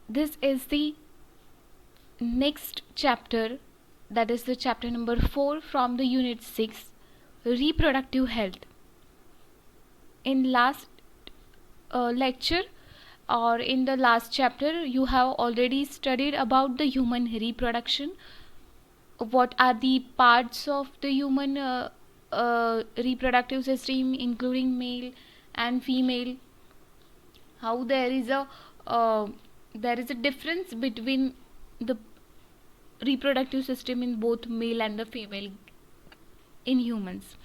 this is the next chapter, that is the chapter number 4 from the unit 6, reproductive health. In last lecture, or in the last chapter, you have already studied about the human reproduction. What are the parts of the human reproductive system, including male and female, how there is a difference between the reproductive system in both male and the female in humans.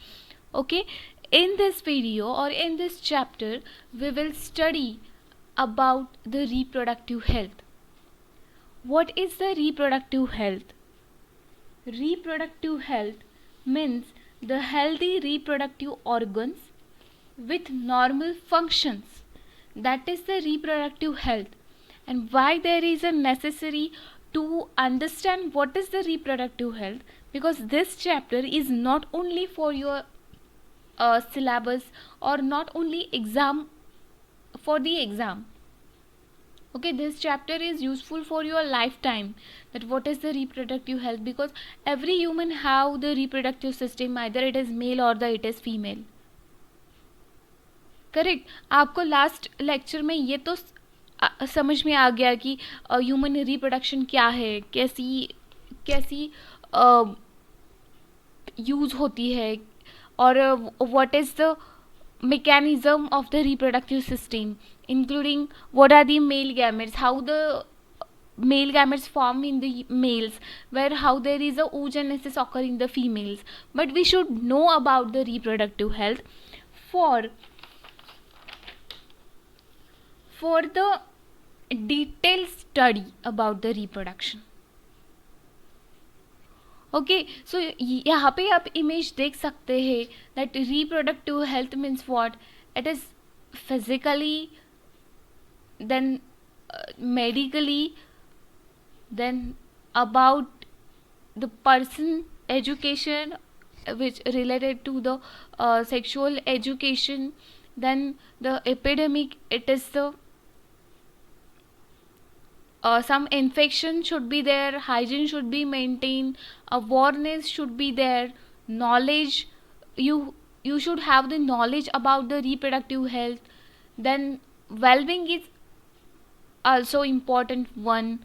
Okay, in this video or in this chapter we will study about the reproductive health. What is the reproductive health? Reproductive health means the healthy reproductive organs with normal functions. That is the reproductive health. And why there is a necessary to understand what is the reproductive health, because this chapter is not only for your syllabus or not only exam, for the exam. Okay, this chapter is useful for your lifetime, that what is the reproductive health, because every human have the reproductive system, either it is male or the it is female. Correct. आपको last lecture में ये तो समझ में आ गया कि human reproduction क्या है, कैसी कैसी यूज़ होती है, और what is the mechanism of the reproductive system, including what are the male gametes, how the male gametes form in the males, where how there is a oogenesis occur in the females. But we should know about the reproductive health for the detailed study about the reproduction. Okay, so यहाँ पे आप image देख सकते हैं that reproductive health means what, it is physically, then medically, then about the person education which related to the sexual education, then the epidemic, it is the some infection should be there, hygiene should be maintained, awareness should be there, knowledge, you should have the knowledge about the reproductive health. Then well-being is also important one.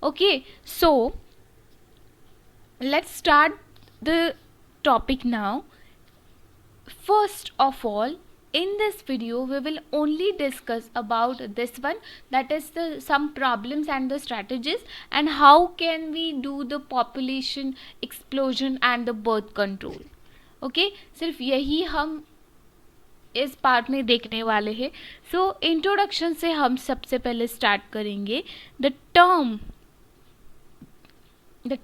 Okay, so let's start the topic now. First of all, in this video we will only discuss about this one, that is the some problems and the strategies, and how can we do the population explosion and the birth control. okay, सिर्फ यही हम इस part में देखने वाले हैं. So introduction से हम सबसे पहले स्टार्ट करेंगे. The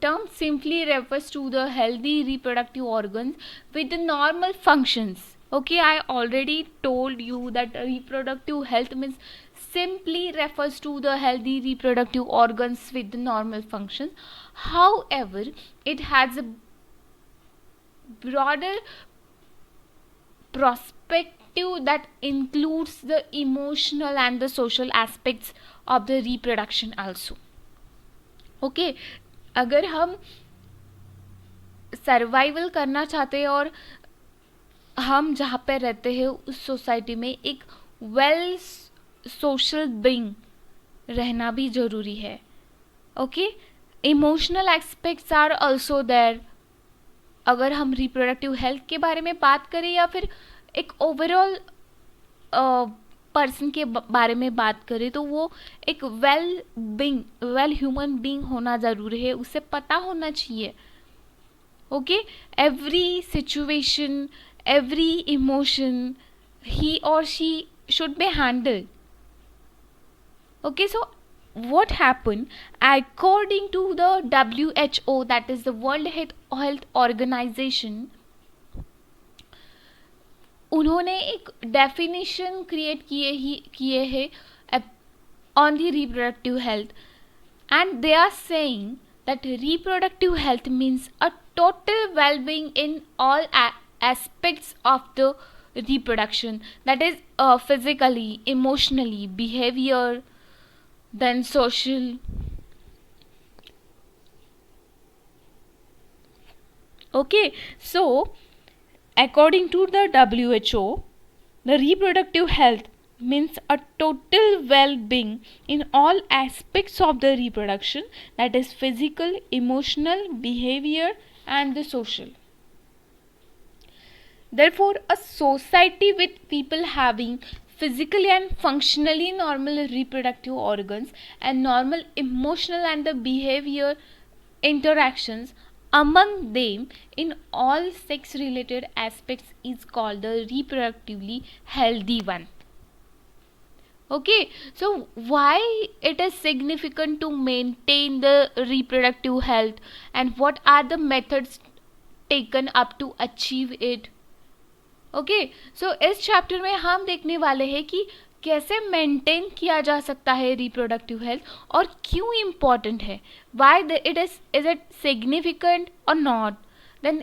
term simply refers to the healthy reproductive organs with the normal functions. Okay, I already told you that reproductive health means simply refers to the healthy reproductive organs with the normal functions. However, it has a broader perspective that includes the emotional and the social aspects of the reproduction also. Okay, अगर हम survival करना चाहते हैं और हम जहाँ पे रहते हैं उस सोसाइटी में एक वेल सोशल बीइंग रहना भी ज़रूरी है. Okay, emotional aspects are also there. अगर हम रिप्रोडक्टिव हेल्थ के बारे में बात करें या फिर एक ओवरऑल पर्सन के बारे में बात करें, तो वो एक वेल ह्यूमन बीइंग होना ज़रूरी है, उसे पता होना चाहिए. Okay, every situation, every emotion he और she should be handled. Okay, so what happened, according to the WHO, that is the World Health Organization, उन्होंने एक डेफिनेशन क्रिएट किए है on the reproductive health, and they are saying that reproductive health means a total wellbeing in all aspects of the reproduction, that is physically, emotionally, behavior, then social. Okay, so according to the WHO, the reproductive health means a total well-being in all aspects of the reproduction, that is physical, emotional, behavior and the social. Therefore, a society with people having physically and functionally normal reproductive organs and normal emotional and the behavior interactions among them in all sex related aspects is called the reproductively healthy one. Okay, so why it is significant to maintain the reproductive health and what are the methods taken up to achieve it? Okay so इस chapter में हम देखने वाले हैं कि कैसे maintain किया जा सकता है रिप्रोडक्टिव हेल्थ और क्यों इम्पॉर्टेंट है, why it is it significant और not, then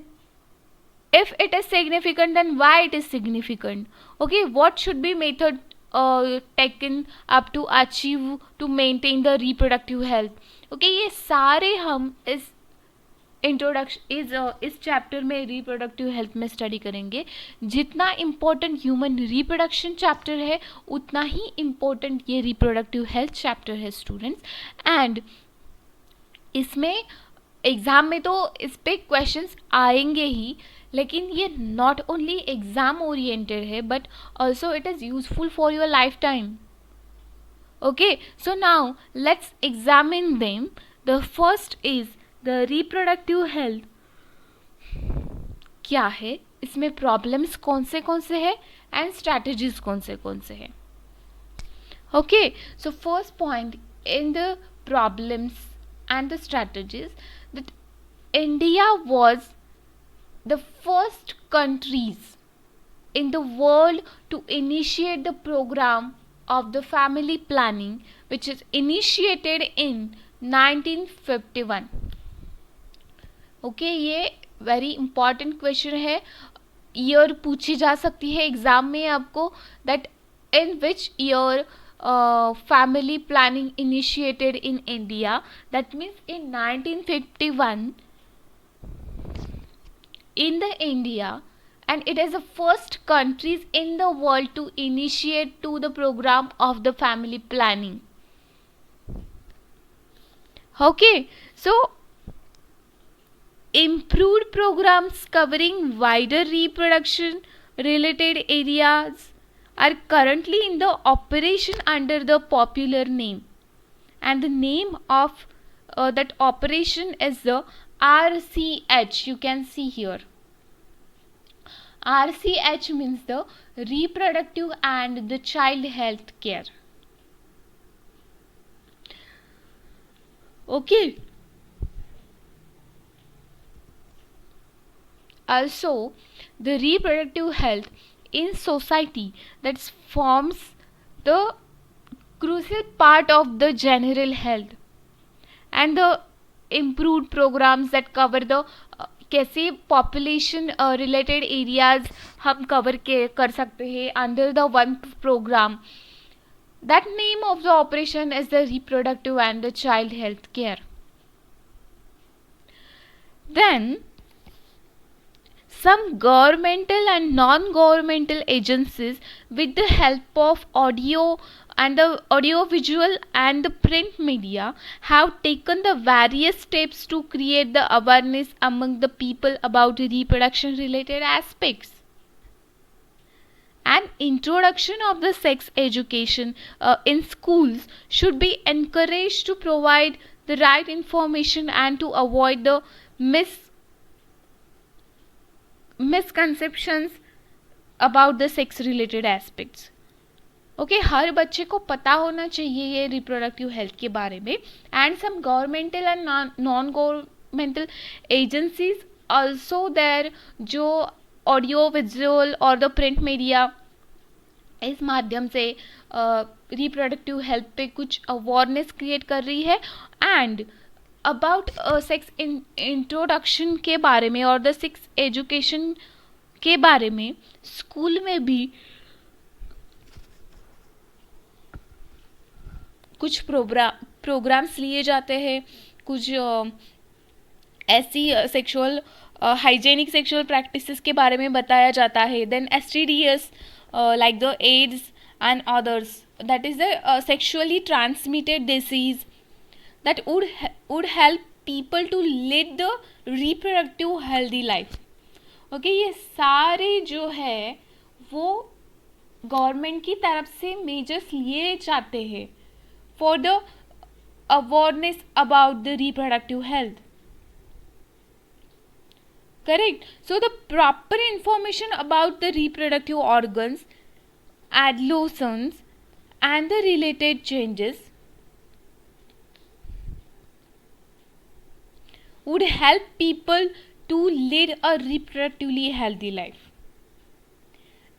if it is significant then why it is significant, okay, what should be method taken up to achieve to maintain the reproductive health. okay, ये सारे हम इस introduction इस chapter में reproductive health में study करेंगे. जितना important human reproduction chapter है उतना ही इम्पोर्टेंट ये रिप्रोडक्टिव हेल्थ चैप्टर है स्टूडेंट्स. एंड इसमें एग्ज़ाम में तो इस पे क्वेश्चंस आएंगे ही, लेकिन ये नॉट ओनली एग्ज़ाम ओरिएंटेड है but also it is useful for your life time. Okay, so now let's examine them. The first is the reproductive health क्या है, इसमें प्रॉब्लम्स कौन से हैं एंड स्ट्रैटेजीज कौन से हैं. Okay, so first point in the problems and the strategies, that India was the first countries in the world to initiate the program of the family planning, which is initiated in 1951. Okay, ये very important question है, year पूछी जा सकती है exam में आपको, that in which year family planning initiated in India. That means in 1951 in the India, and it is the first countries in the world to initiate to the program of the family planning. Okay, so improved programs covering wider reproduction related areas are currently in the operation under the popular name, and the name of that operation is the RCH. You can see here RCH means the reproductive and the child health care. Okay, also the reproductive health in society that forms the crucial part of the general health, and the improved programs that cover the कैसे population related areas हम cover कर सकते हैं under the one program. That name of the operation is the reproductive and the child health care. Then some governmental and non-governmental agencies, with the help of audio and the audiovisual and the print media, have taken the various steps to create the awareness among the people about reproduction related aspects. An introduction of the sex education in schools should be encouraged to provide the right information and to avoid the misconceptions about the sex related aspects. Okay, हर बच्चे को पता होना चाहिए ये reproductive health के बारे में. And some governmental and non governmental agencies also there जो ऑडियो विजुअल और द प्रिंट मीडिया इस माध्यम से रिप्रोडक्टिव हेल्थ पे कुछ अवेयरनेस क्रिएट कर रही है. एंड अबाउट सेक्स इंट्रोडक्शन के बारे में और द सेक्स एजुकेशन के बारे में स्कूल में भी कुछ प्रोग्राम्स लिए जाते हैं, कुछ ऐसी सेक्सुअल हाइजेनिक सेक्सुअल प्रैक्टिसेस के बारे में बताया जाता है. Then STDs like the AIDS and others, that is the sexually transmitted disease that would help people to lead the reproductive healthy life. Okay ये सारे जो है वो गवर्नमेंट की तरफ से मेजर्स लिए जाते हैं for the awareness about the reproductive health. Correct. So the proper information about the reproductive organs, adolescents, and the related changes would help people to lead a reproductively healthy life.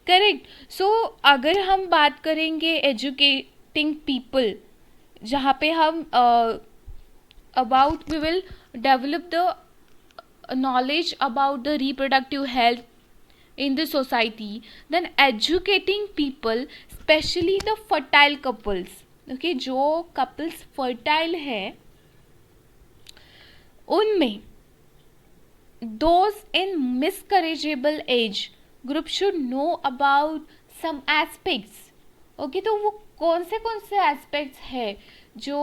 Correct. So अगर हम बात करेंगे educating people, जहाँ पे हम we will develop the knowledge about the reproductive health in the society, then educating people, especially the fertile couples. Okay, जो couples fertile है उनमें those in miscarriageable age group should know about some aspects. Okay, तो वो कौन से aspects है जो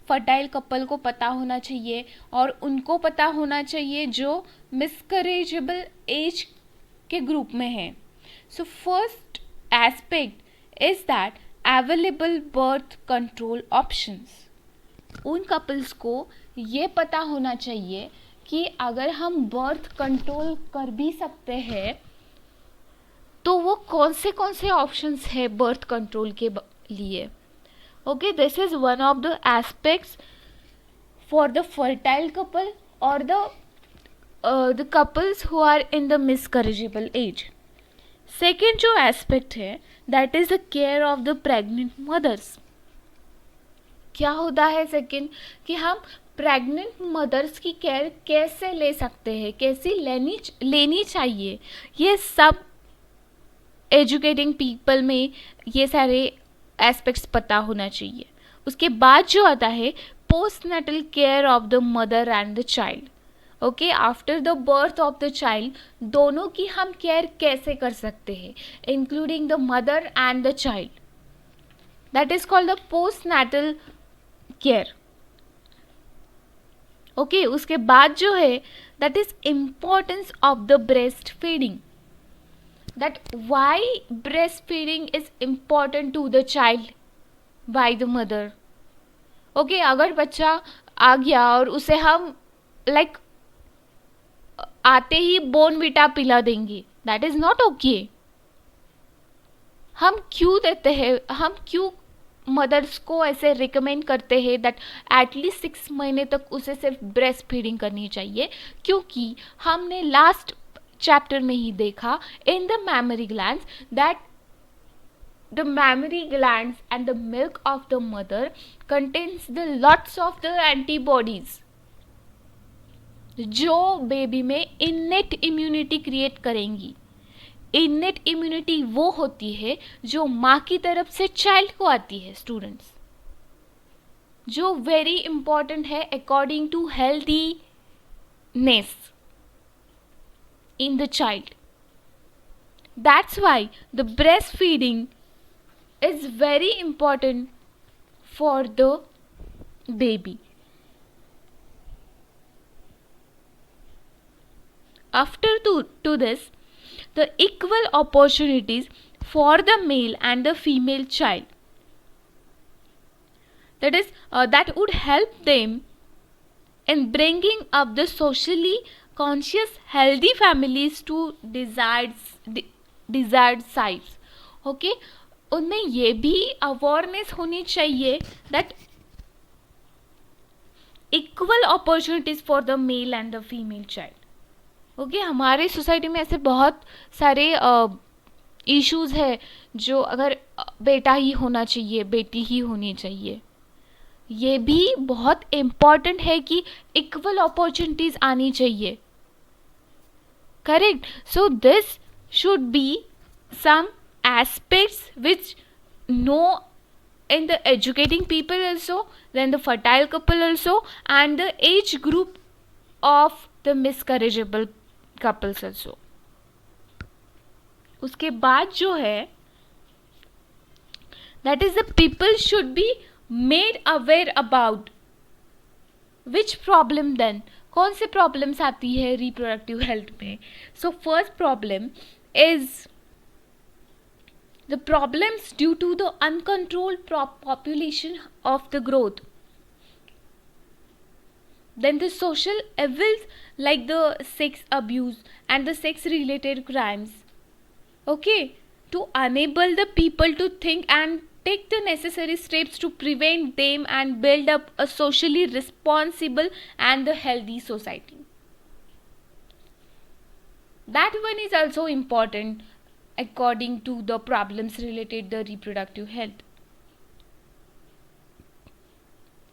fertile couple को पता होना चाहिए और उनको पता होना चाहिए जो मिसकरेजेबल एज के ग्रुप में है. So first aspect is that available birth control options. उन कपल्स को ये पता होना चाहिए कि अगर हम बर्थ कंट्रोल कर भी सकते हैं तो वो कौन से ऑप्शंस है बर्थ कंट्रोल के लिए. Okay, this is one of the aspects for the fertile couple or the couples who are in the miscarriageable age. Second जो aspect है that is the care of the pregnant mothers. क्या होता है second कि हम pregnant mothers की care कैसे ले सकते हैं, कैसे लेनी चाहिए, ये सब educating people में ये सारे एस्पेक्ट्स पता होना चाहिए. उसके बाद जो आता है postnatal care of the mother and the child. Okay, after the birth of the child दोनों की हम केयर कैसे कर सकते हैं, including the mother and the child. That is called the postnatal care. Okay, उसके बाद जो है that is importance of the breastfeeding. That why breastfeeding is important to the child by the mother. Okay, अगर बच्चा आ गया और उसे हम आते ही बोर्नविटा पिला देंगे, that is not okay. हम क्यों देते हैं, हम क्यों मदर्स को ऐसे रिकमेंड करते हैं दैट एटलीस्ट 6 महीने तक उसे सिर्फ ब्रेस्ट फीडिंग करनी चाहिए, क्योंकि हमने लास्ट चैप्टर में ही देखा in the memory glands that the memory glands and the milk of the mother contains the lots of the antibodies जो बेबी में इनेट इम्यूनिटी क्रिएट करेंगी. इनेट इम्यूनिटी वो होती है जो माँ की तरफ से चाइल्ड को आती है स्टूडेंट्स, जो वेरी इंपॉर्टेंट है according to healthiness in the child. That's why the breastfeeding is very important for the baby. After to this, the equal opportunities for the male and the female child. That is, that would help them in bringing up the socially conscious healthy families to desired size. Okay, उनमें ये भी awareness होनी चाहिए that equal opportunities for the male and the female child. Okay, हमारे society में ऐसे बहुत सारे इश्यूज है जो अगर बेटा ही होना चाहिए, बेटी ही होनी चाहिए, ये भी बहुत इम्पॉर्टेंट है कि इक्वल अपॉर्चुनिटीज आनी चाहिए. Correct. So this should be some aspects which no in the educating people also, then the fertile couple also, and the age group of the miscarriageable couples also. उसके बाद जो है, that is the people should be made aware about which problem then. कौन से problems आती है reproductive health में? So first problem is the problems due to the uncontrolled population of the growth. Then the social evils like the sex abuse and the sex related crimes. Okay, to enable the people to think and take the necessary steps to prevent them and build up a socially responsible and a healthy society. That one is also important according to the problems related to reproductive health.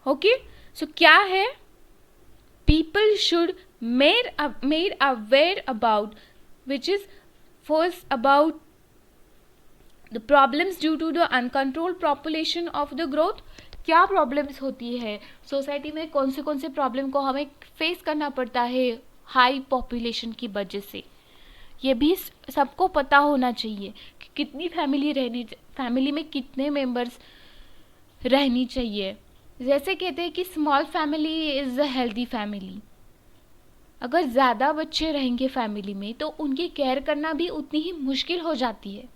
Okay, so क्या है? People should made aware about, which is first about the problems due to the uncontrolled population of the growth. क्या problems होती है society में, कौन से problem को हमें फेस करना पड़ता है हाई पॉपुलेशन की वजह से, ये भी सबको पता होना चाहिए कि कितनी फैमिली में कितने मेंबर्स रहनी चाहिए. जैसे कहते हैं कि small family is a healthy family. अगर ज़्यादा बच्चे रहेंगे फैमिली में तो उनकी केयर करना भी उतनी ही मुश्किल हो जाती है.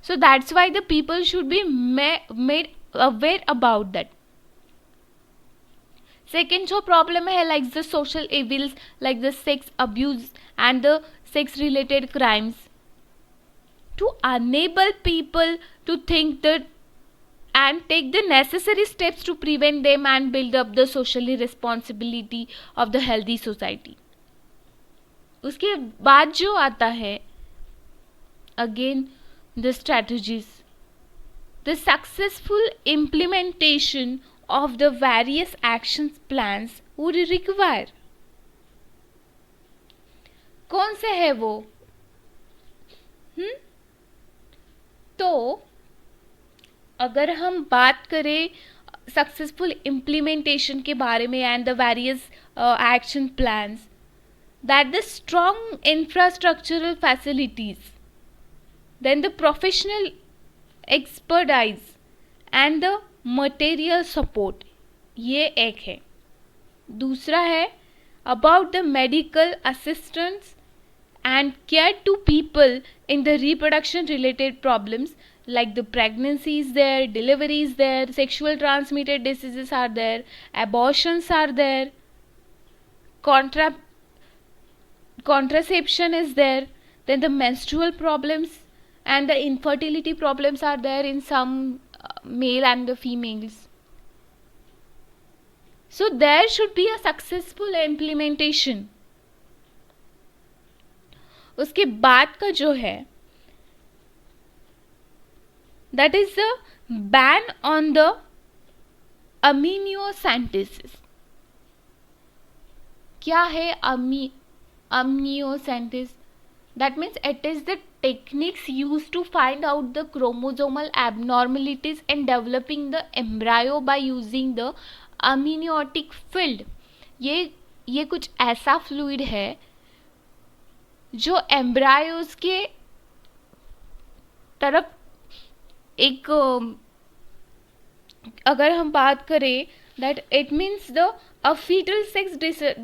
So that's why the people should be made aware about that. Second जो प्रॉब्लम है like the social evils like the sex abuse and the sex related crimes, to enable people to think that and take the necessary steps to prevent them and build up the socially responsibility of the healthy society. उसके बाद जो आता है again the strategies, the successful implementation of the various actions plans would require. कौन से है वो? तो अगर हम बात करें सक्सेसफुल इम्प्लीमेंटेशन के बारे में and the various action plans, that the strong infrastructural facilities, then the professional expertise and the material support, ये एक है. दूसरा है about the medical assistance and care to people in the reproduction related problems like the pregnancy is there, delivery is there, sexual transmitted diseases are there, abortions are there, contraception is there, then the menstrual problems and the infertility problems are there in some male and the females. So there should be a successful implementation. उसके बाद का जो है that is the ban on the amniocentesis. क्या है amniocentesis? That means it is the techniques used to find out the chromosomal abnormalities and developing the embryo by using the amniotic fluid. ये कुछ ऐसा फ्लूइड है जो embryos के तरफ एक, अगर हम बात करें that it means a fetal sex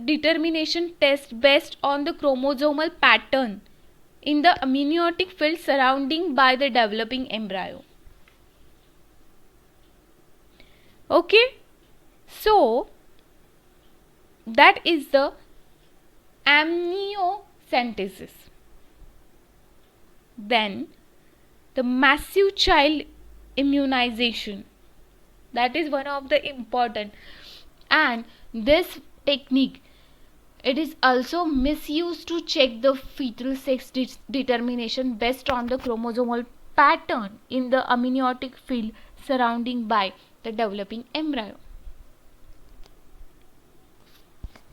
determination test based on the chromosomal pattern in the amniotic field surrounding by the developing embryo. Okay, so that is the amniocentesis. Then the massive child immunization, that is one of the important, and this technique, it is also misused to check the fetal sex determination based on the chromosomal pattern in the amniotic field surrounding by the developing embryo.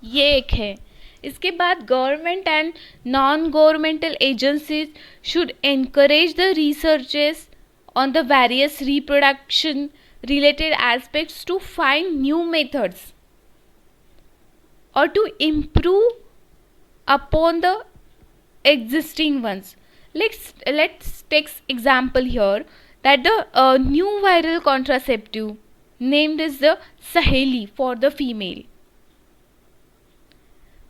ये एक है. इसके बाद government and non governmental agencies should encourage the researches on the various reproduction related aspects to find new methods or to improve upon the existing ones. Let's take example here that the new viral contraceptive named as the Saheli for the female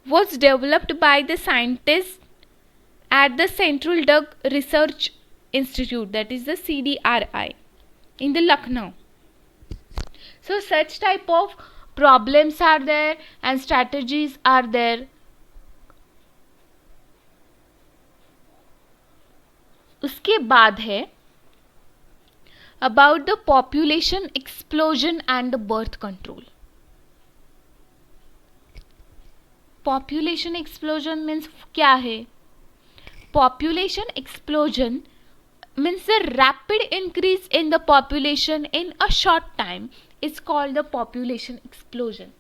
was developed by the scientists at the Central Drug Research Institute, that is the CDRI, in the Lucknow. So such type of problems are there and strategies are there. उसके बाद है about the population explosion and the birth control. Population explosion means क्या है? Population explosion means the rapid increase in the population in a short time is called the population explosion.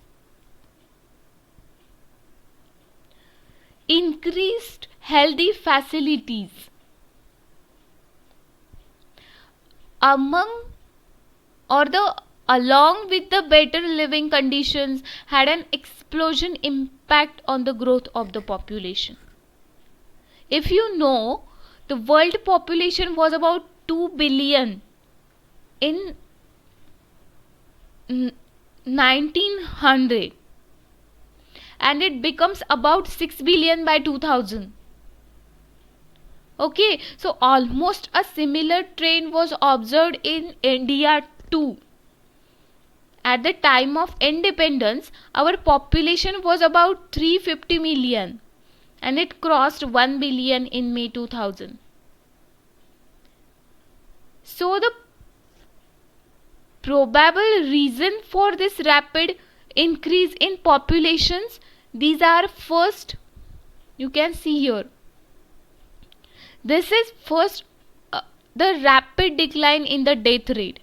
Increased healthy facilities along with the better living conditions had an explosion impact on the growth of the population. If you know, the world population was about 2 billion in 1900 and it becomes about 6 billion by 2000. Okay, so almost a similar trend was observed in India too. At the time of independence, our population was about 350 million and it crossed 1 billion in May 2000. So the probable reason for this rapid increase in populations, these are first, you can see here. This is first the rapid decline in the death rate.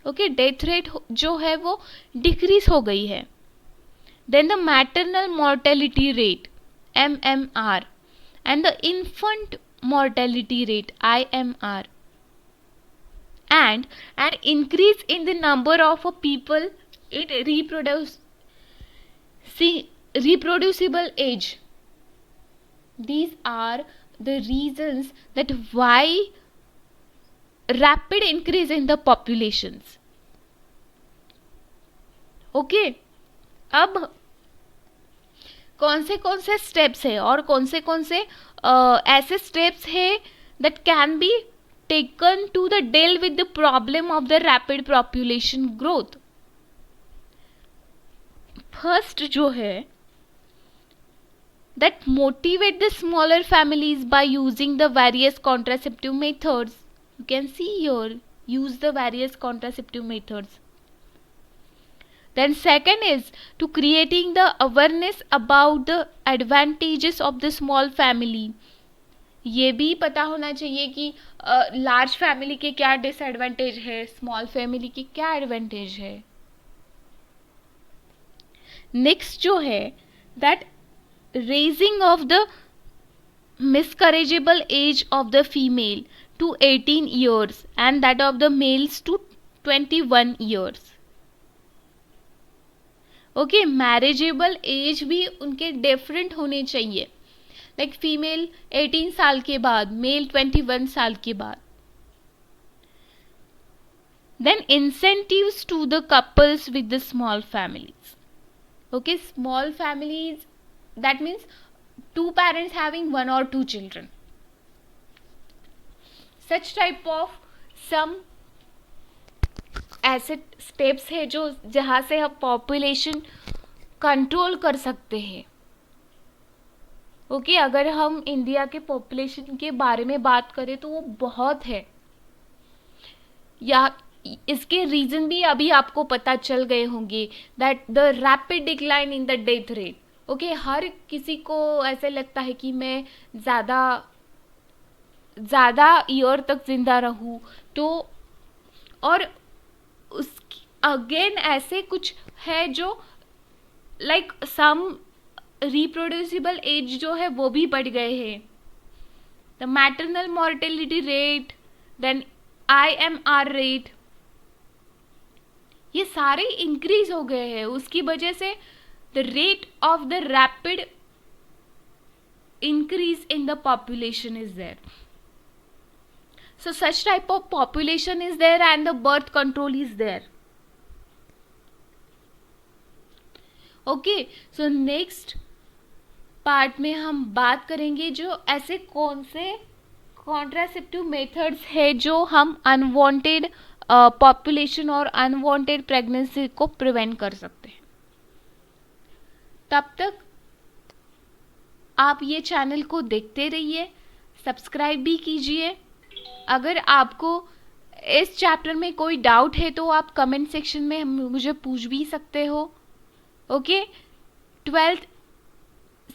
Okay, death rate जो है वो decrease हो गई है. Then the maternal mortality rate MMR and the infant mortality rate IMR and an increase in the number of people in reproducible age. These are the reasons that why rapid increase in the populations. Okay, अब कौन से steps है और कौन से ऐसे steps है that can be taken to the deal with the problem of the rapid population growth. First जो है that motivate the smaller families by using the various contraceptive methods. You can see here, use the various contraceptive methods. Then second is to creating the awareness about the advantages of the small family. ये भी पता होना चाहिए कि large family के क्या disadvantage है, small family के क्या एडवांटेज है. नेक्स्ट जो है that raising of the miscarriageable age of the female to 18 years and that of the males to 21 years. Okay, marriageable age भी उनके different होने चाहिए. Like female 18 साल के बाद, male 21 साल के बाद. Then incentives to the couples with the small families. Okay, small families, that means two parents having one or two children. Such type of some ऐसे स्टेप्स है जो जहाँ से हम पॉपुलेशन कंट्रोल कर सकते हैं. ओके, अगर हम इंडिया के पॉपुलेशन के बारे में बात करें तो वो बहुत है. या इसके रीज़न भी अभी आपको पता चल गए होंगे that the rapid decline in the death rate. Okay, हर किसी को ऐसे लगता है कि मैं ज़्यादा ईयर तक जिंदा रहूँ, तो और उस अगेन ऐसे कुछ है जो लाइक सम रिप्रोड्यूसिबल एज जो है वो भी बढ़ गए हैं. The maternal mortality rate, then IMR rate, ये सारे इंक्रीज हो गए हैं. उसकी वजह से the rate of the rapid increase in the population is there. So such type of population is there and the birth control is there. Okay, so next part में हम बात करेंगे जो ऐसे कौन से कॉन्ट्रासेप्टिव मेथड्स है जो हम अनवांटेड पॉपुलेशन और अनवांटेड प्रेगनेंसी को प्रिवेंट कर सकते हैं. तब तक आप ये चैनल को देखते रहिए, सब्सक्राइब भी कीजिए. अगर आपको इस चैप्टर में कोई डाउट है तो आप कमेंट सेक्शन में मुझे पूछ भी सकते हो. ओके, 12th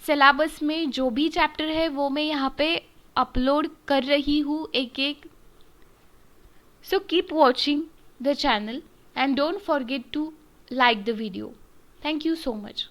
सिलेबस में जो भी चैप्टर है वो मैं यहाँ पे अपलोड कर रही हूँ एक एक. So keep watching the channel and don't forget to like the video. Thank you so much.